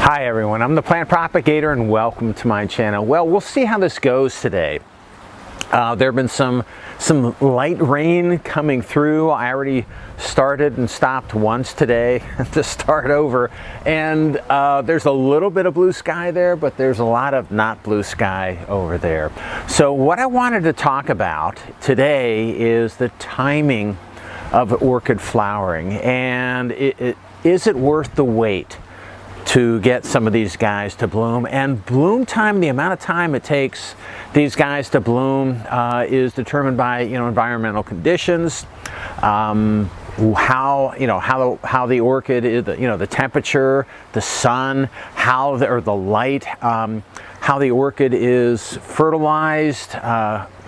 Hi everyone, I'm the plant propagator and welcome to my channel. Well, we'll see how this goes today. There have been some light rain coming through. I already started and stopped once today to start over, and there's a little bit of blue sky there, but there's a lot of not blue sky over there. So what I wanted to talk about today is the timing of orchid flowering, and is it worth the wait to get some of these guys to bloom. And bloom time, the amount of time it takes these guys to bloom is determined by environmental conditions, how the orchid is, the temperature, the sun, or the light, how the orchid is fertilized,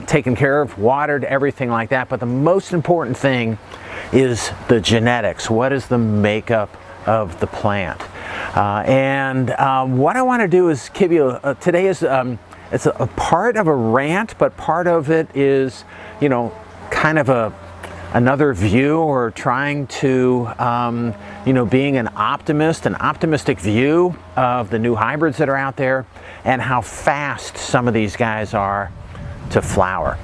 taken care of, watered, everything like that. But the most important thing is the genetics. What is the makeup of the plant? What I want to do is give you today is it's a part of a rant, but part of it is kind of another view, or trying to being an optimistic view of the new hybrids that are out there and how fast some of these guys are to flower.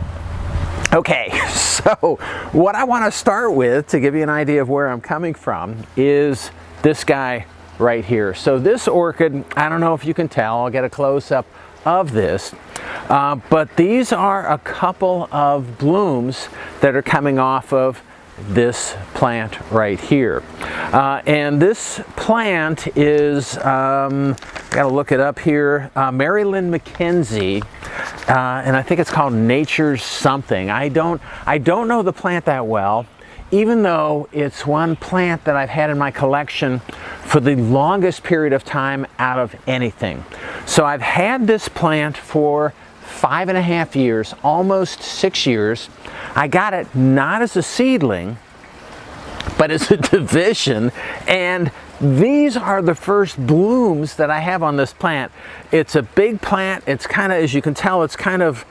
Okay, so what I want to start with, to give you an idea of where I'm coming from, is this guy right here. So this orchid, I don't know if you can tell, I'll get a close-up of this, but these are a couple of blooms that are coming off of this plant right here. And this plant is, gotta look it up here, Mary Lynn McKenzie, and I think it's called Nature's something. I don't know the plant that well, even though it's one plant that I've had in my collection for the longest period of time out of anything. So I've had this plant for 5.5 years, almost 6 years. I got it not as a seedling, but as a division, and these are the first blooms that I have on this plant. It's a big plant. It's kind of, as you can tell, it's kind of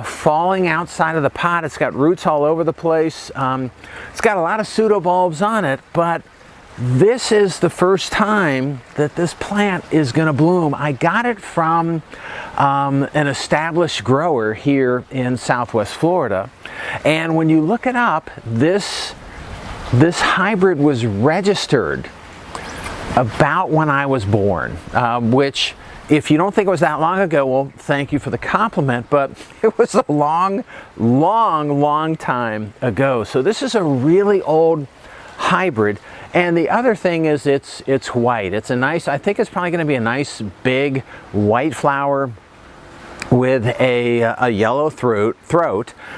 falling outside of the pot. It's got roots all over the place. It's got a lot of pseudobulbs on it, but this is the first time that this plant is going to bloom. I got it from an established grower here in Southwest Florida, and when you look it up, this hybrid was registered about when I was born, which, if you don't think it was that long ago, well, thank you for the compliment, but it was a long time ago. So this is a really old hybrid. And the other thing is it's white. It's a nice, I think it's probably going to be a nice big white flower with a yellow throat.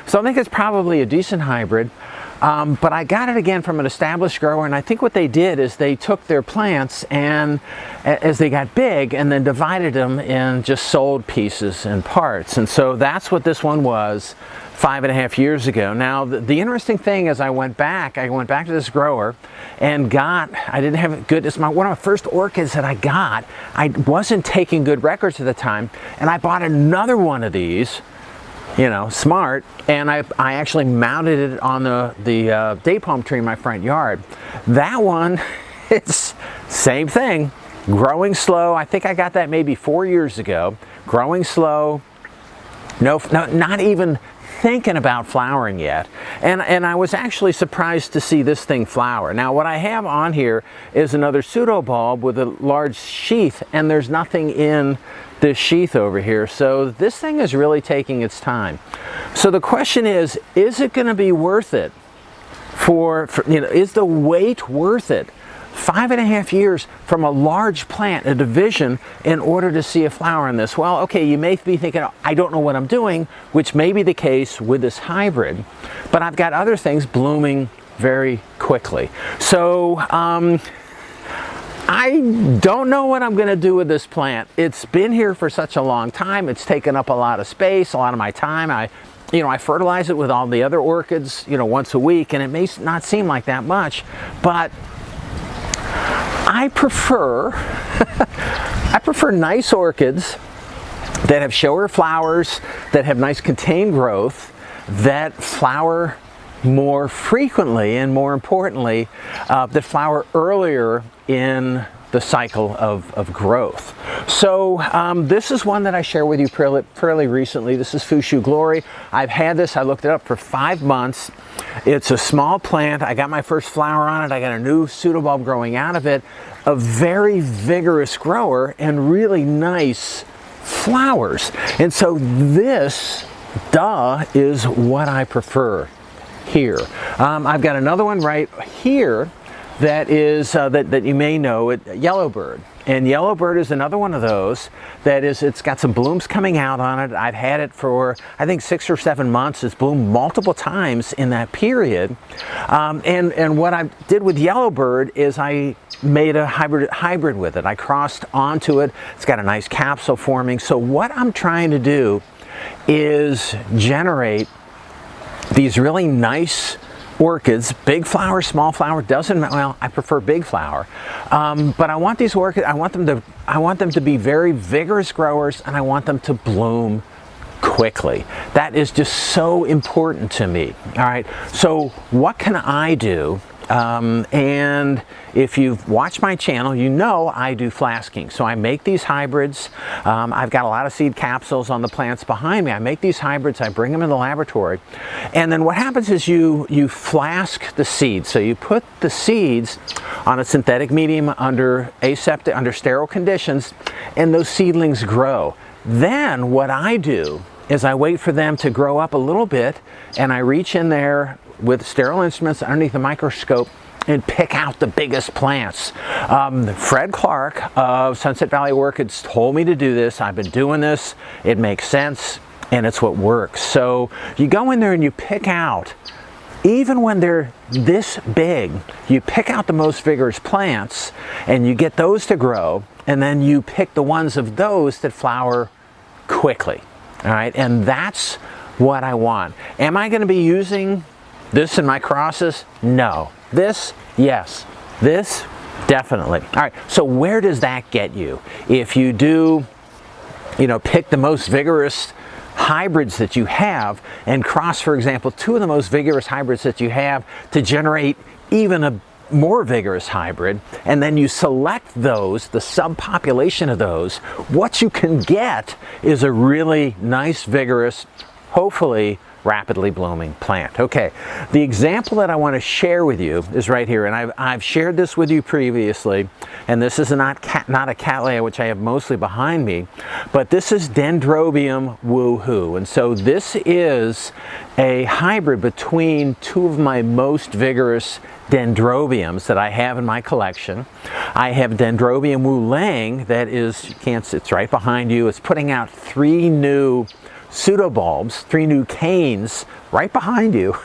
So I think it's probably a decent hybrid. But I got it again from an established grower, and I think what they did is they took their plants and, as they got big, and then divided them and just sold pieces and parts. And so that's what this one was 5.5 years ago. Now, the interesting thing is I went back to this grower and I didn't have it good. It's one of my first orchids that I got. I wasn't taking good records at the time, and I bought another one of these, smart, and I actually mounted it on the day palm tree in my front yard. That one, it's same thing, growing slow. I think I got that maybe 4 years ago. Growing slow, no, not even thinking about flowering yet, and I was actually surprised to see this thing flower. Now, what I have on here is another pseudobulb with a large sheath, and there's nothing in this sheath over here, so this thing is really taking its time. So the question is it going to be worth it is the wait worth it? 5.5 years from a large plant, a division, in order to see a flower in this. Well, okay, you may be thinking, I don't know what I'm doing, which may be the case with this hybrid, but I've got other things blooming very quickly. So I don't know what I'm going to do with this plant. It's been here for such a long time. It's taken up a lot of space, a lot of my time. I fertilize it with all the other orchids, once a week, and it may not seem like that much, but I prefer nice orchids that have showier flowers, that have nice contained growth, that flower more frequently, and more importantly, that flower earlier in the cycle of growth. So this is one that I share with you fairly recently. This is Fushu Glory. I've had this, I looked it up, for 5 months. It's a small plant. I got my first flower on it. I got a new pseudobulb growing out of it. A very vigorous grower and really nice flowers. And so this, is what I prefer here. I've got another one right here that is that you may know, Yellowbird. And Yellowbird is another one of those that it's got some blooms coming out on it. I've had it for, I think, 6 or 7 months. It's bloomed multiple times in that period. And what I did with Yellowbird is I made a hybrid with it. I crossed onto it. It's got a nice capsule forming. So what I'm trying to do is generate these really nice orchids, big flower, small flower, doesn't matter. Well, I prefer big flower, but I want these orchids. I want them to be very vigorous growers, and I want them to bloom quickly. That is just so important to me. All right. So what can I do? And if you've watched my channel, you know I do flasking. So I make these hybrids. I've got a lot of seed capsules on the plants behind me. I make these hybrids, I bring them in the laboratory. And then what happens is you flask the seeds. So you put the seeds on a synthetic medium under aseptic, under sterile conditions, and those seedlings grow. Then what I do is I wait for them to grow up a little bit, and I reach in there with sterile instruments underneath the microscope and pick out the biggest plants. Fred Clark of Sunset Valley Orchids told me to do this. I've been doing this. It makes sense, and it's what works. So you go in there and you pick out, even when they're this big, you pick out the most vigorous plants and you get those to grow, and then you pick the ones of those that flower quickly. All right, and that's what I want. Am I going to be using this in my crosses? No. This, yes. This, definitely. All right, so where does that get you? If you do, pick the most vigorous hybrids that you have and cross, for example, 2 of the most vigorous hybrids that you have to generate even a more vigorous hybrid, and then you select those, the subpopulation of those, what you can get is a really nice, vigorous, hopefully rapidly blooming plant. Okay, the example that I want to share with you is right here, and I've shared this with you previously, and this is not a cattleya, which I have mostly behind me, but this is Dendrobium woohoo, and so this is a hybrid between 2 of my most vigorous dendrobiums that I have in my collection. I have Dendrobium wu-lang that is, it's right behind you. It's putting out 3 new pseudobulbs, 3 new canes right behind you.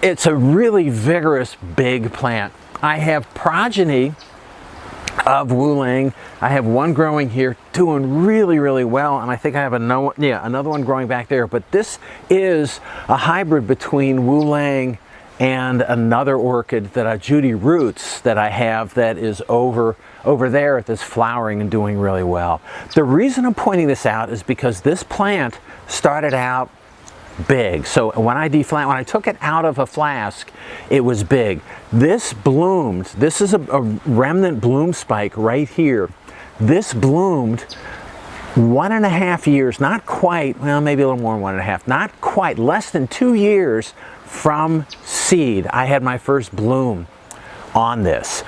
It's a really vigorous big plant. I have progeny of wu-lang. I have one growing here doing really well, and I think I have another one growing back there, but this is a hybrid between wu-lang and another orchid that Judy Roots that I have that is over there that's flowering and doing really well. The reason I'm pointing this out is because this plant started out big. So when I took it out of a flask, it was big. This bloomed. This is a remnant bloom spike right here. This bloomed 1.5 years, not quite, well, maybe a little more than 1.5, not quite, less than 2 years from seed. I had my first bloom on this.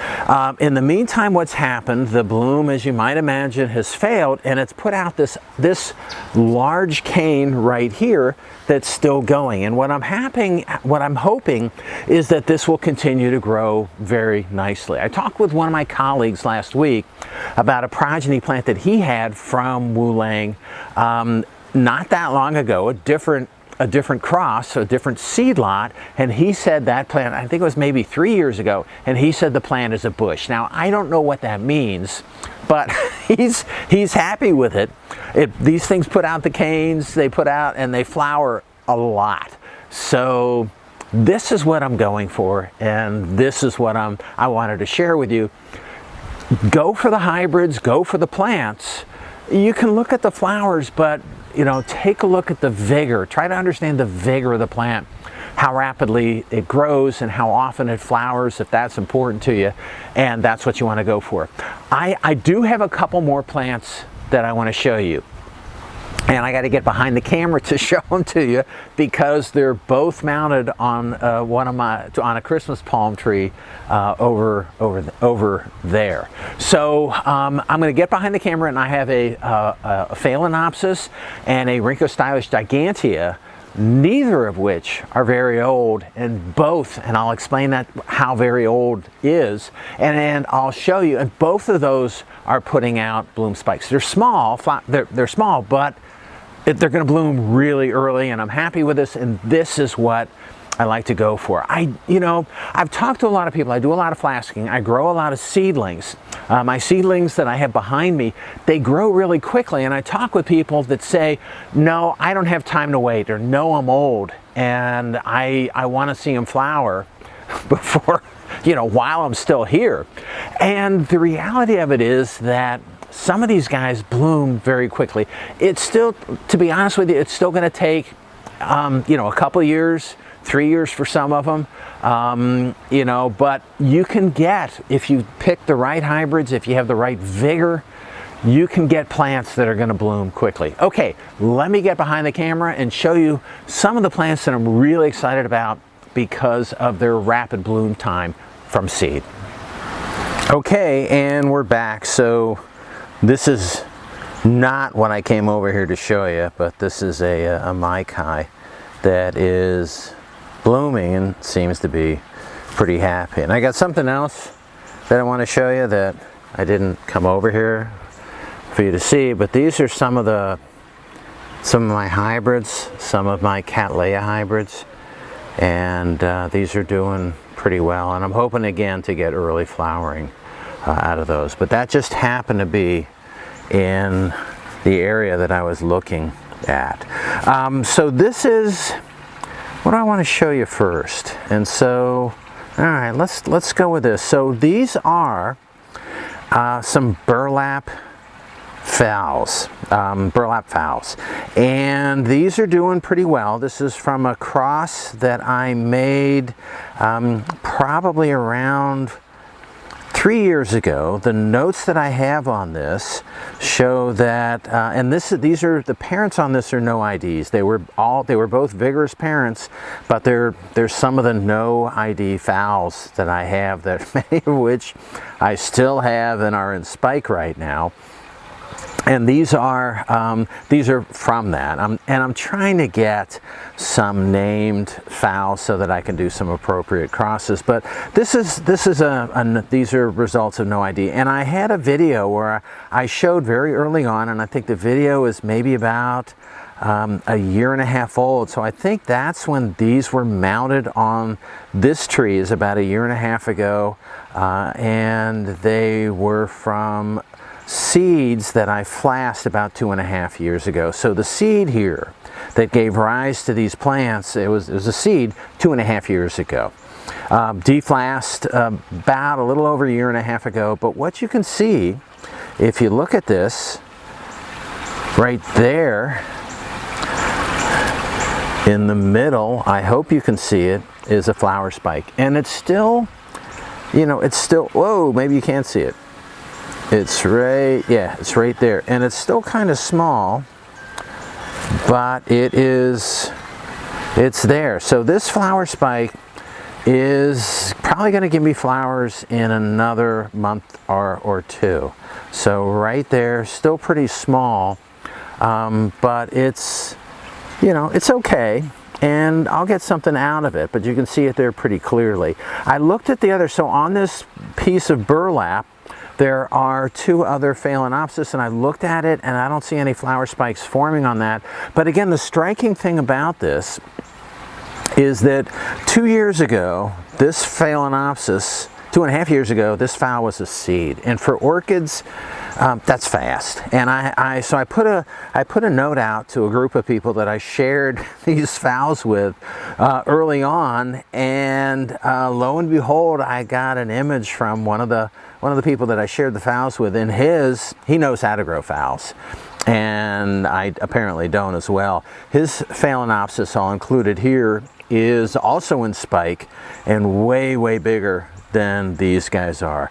In the meantime, what's happened, the bloom, as you might imagine, has failed, and it's put out this large cane right here that's still going. And what I'm hoping is that this will continue to grow very nicely. I talked with one of my colleagues last week about a progeny plant that he had from wu-lang not that long ago, a different cross, a different seed lot, and he said that plant, I think it was maybe 3 years ago, and he said the plant is a bush. Now, I don't know what that means, but he's happy with it. These things put out the canes, they put out, and they flower a lot. So this is what I'm going for, and this is what I wanted to share with you. Go for the hybrids, go for the plants. You can look at the flowers, but take a look at the vigor. Try to understand the vigor of the plant. how rapidly it grows and how often it flowers, if that's important to you, and that's what you want to go for. I do have a couple more plants that I want to show you. And I got to get behind the camera to show them to you because they're both mounted on on a Christmas palm tree over there. So I'm going to get behind the camera, and I have a phalaenopsis and a Rhynchostylis gigantea, neither of which are very old, and both, and I'll explain that how very old is, and I'll show you, and both of those are putting out bloom spikes. They're small, they're small, but they're going to bloom really early, and I'm happy with this, and this is what I like to go for. I've talked to a lot of people. I do a lot of flasking. I grow a lot of seedlings. My seedlings that I have behind me, they grow really quickly, and I talk with people that say, no, I don't have time to wait, or no, I'm old, and I want to see them flower before, while I'm still here. And the reality of it is that some of these guys bloom very quickly. It's still, to be honest with you, it's still going to take, a couple years, 3 years for some of them, but you can get, if you pick the right hybrids, if you have the right vigor, you can get plants that are going to bloom quickly. Okay, let me get behind the camera and show you some of the plants that I'm really excited about because of their rapid bloom time from seed. Okay, and we're back. So this is not what I came over here to show you, but this is a Maikai that is blooming and seems to be pretty happy. And I got something else that I want to show you that I didn't come over here for you to see, but these are some of my hybrids, some of my Cattleya hybrids, and these are doing pretty well, and I'm hoping again to get early flowering out of those. But that just happened to be in the area that I was looking at. So this is what I want to show you first. And so, all right, let's go with this. So these are some burlap phals, and these are doing pretty well. This is from a cross that I made probably around 3 years ago. The notes that I have on this show that, and these are the parents on this are no IDs. They were both vigorous parents, but there's some of the no ID phals that I have, that many of which I still have and are in spike right now. And these are from that. I'm trying to get some named phals so that I can do some appropriate crosses. But these are results of no ID. And I had a video where I showed very early on, and I think the video is maybe about a year and a half old. So I think that's when these were mounted on this tree, is about a year and a half ago, and they were from seeds that I flasked about 2.5 years ago. So the seed here that gave rise to these plants, it was a seed 2.5 years ago. Deflasked about a little over a year and a half ago. But what you can see, if you look at this, right there in the middle, I hope you can see it, is a flower spike. And it's still, whoa, maybe you can't see it. It's right, yeah, it's right there. And it's still kind of small, but it's there. So this flower spike is probably going to give me flowers in another month or two. So right there, still pretty small, but it's, it's okay. And I'll get something out of it, but you can see it there pretty clearly. I looked at the other, so on this piece of burlap, there are 2 other phalaenopsis, and I looked at it and I don't see any flower spikes forming on that. But again, the striking thing about this is that 2 years ago, this phalaenopsis, 2.5 years ago, this phal was a seed. And for orchids, that's fast. And so I put a note out to a group of people that I shared these phals with early on, and lo and behold, I got an image from one of the people that I shared the phals with, and he knows how to grow phals, and I apparently don't as well. His phalaenopsis, all included here, is also in spike and way, way bigger than these guys are.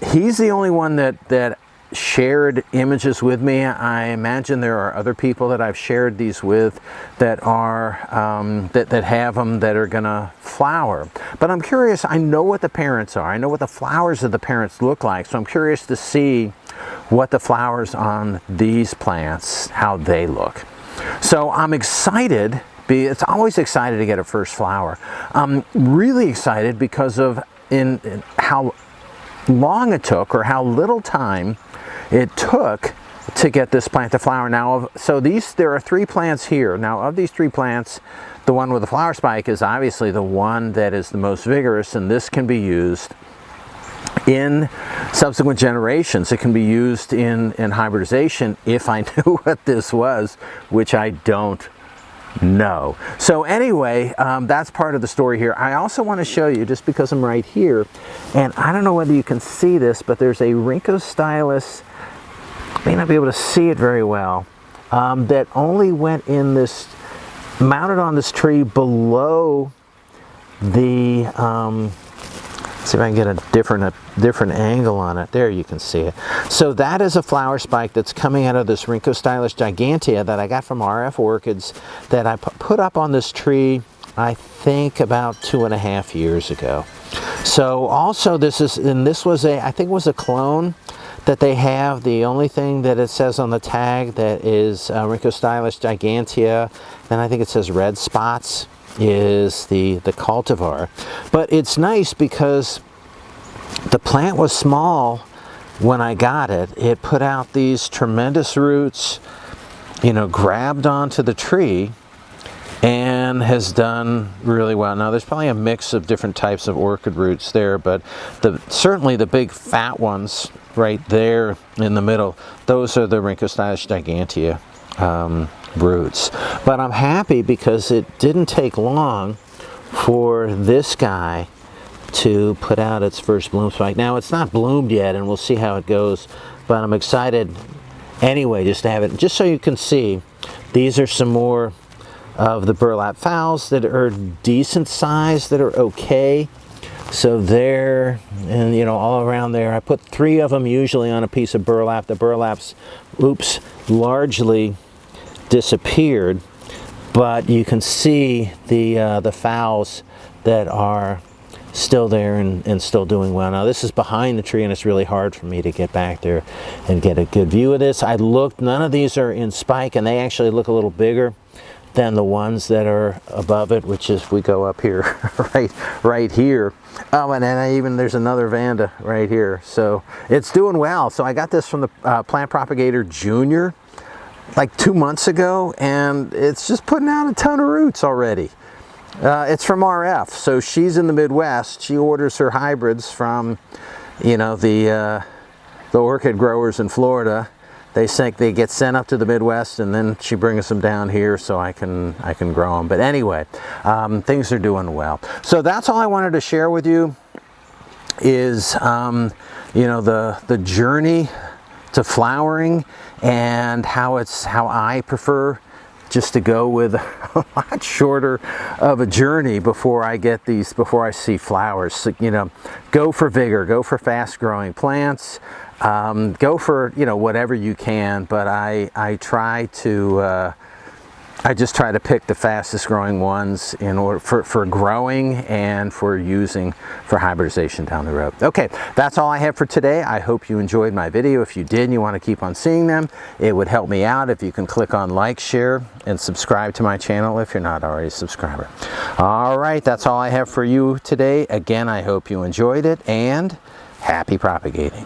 He's the only one that shared images with me. I imagine there are other people that I've shared these with that are that have them that are gonna flower. But I'm curious, I know what the parents are. I know what the flowers of the parents look like. So I'm curious to see what the flowers on these plants, how they look. So I'm excited. It's always excited to get a first flower. I'm really excited because of in how long it took, or how little time it took to get this plant to flower. Now, so there are 3 plants here. Now, of these 3 plants, the one with the flower spike is obviously the one that is the most vigorous, and this can be used in subsequent generations. It can be used in hybridization if I knew what this was, which I don't know. So anyway, that's part of the story here. I also want to show you, just because I'm right here, and I don't know whether you can see this, but there's a Rhincostylus, may not be able to see it very well, that only went in this, mounted on this tree below the, see if I can get a different angle on it. There, you can see it. So that is a flower spike that's coming out of this Rhincostylus gigantea that I got from RF Orchids, that I put up on this tree, I think about 2.5 years ago. So also this was I think it was a clone that they have. The only thing that it says on the tag that is Rhincostylus gigantea, and I think it says red spots, is the cultivar. But it's nice because the plant was small when I got it. It put out these tremendous roots, you know, grabbed onto the tree, and has done really well. Now, there's probably a mix of different types of orchid roots there, but certainly the big fat ones right there in the middle, those are the Rhincostylus gigantea roots. But I'm happy because it didn't take long for this guy to put out its first bloom spike. Now, it's not bloomed yet, and we'll see how it goes, but I'm excited anyway just to have it. Just so you can see, these are some more of the burlap phals that are decent size, that are okay. So there, and you know, all around there, I put 3 of them usually on a piece of burlap. The burlaps, oops, largely disappeared, but you can see the phals that are still there and still doing well. Now, this is behind the tree, and it's really hard for me to get back there and get a good view of this. I looked, none of these are in spike, and they actually look a little bigger than the ones that are above it, which is, if we go up here, right here. Oh, and then there's another Vanda right here. So it's doing well. So I got this from the Plant Propagator Junior like 2 months ago, and it's just putting out a ton of roots already. It's from RF, so she's in the Midwest. She orders her hybrids from, you know, the orchid growers in Florida. They get sent up to the Midwest, and then she brings them down here so I can grow them. But anyway, things are doing well. So that's all I wanted to share with you, is you know, the journey to flowering, and how I prefer just to go with a lot shorter of a journey before I see flowers. So, you know, go for vigor, go for fast growing plants, go for, you know, whatever you can, but I just try to pick the fastest growing ones in order for growing and for using for hybridization down the road. Okay, that's all I have for today. I hope you enjoyed my video. If you did and you want to keep on seeing them, it would help me out if you can click on like, share, and subscribe to my channel if you're not already a subscriber. All right, that's all I have for you today. Again, I hope you enjoyed it, and happy propagating.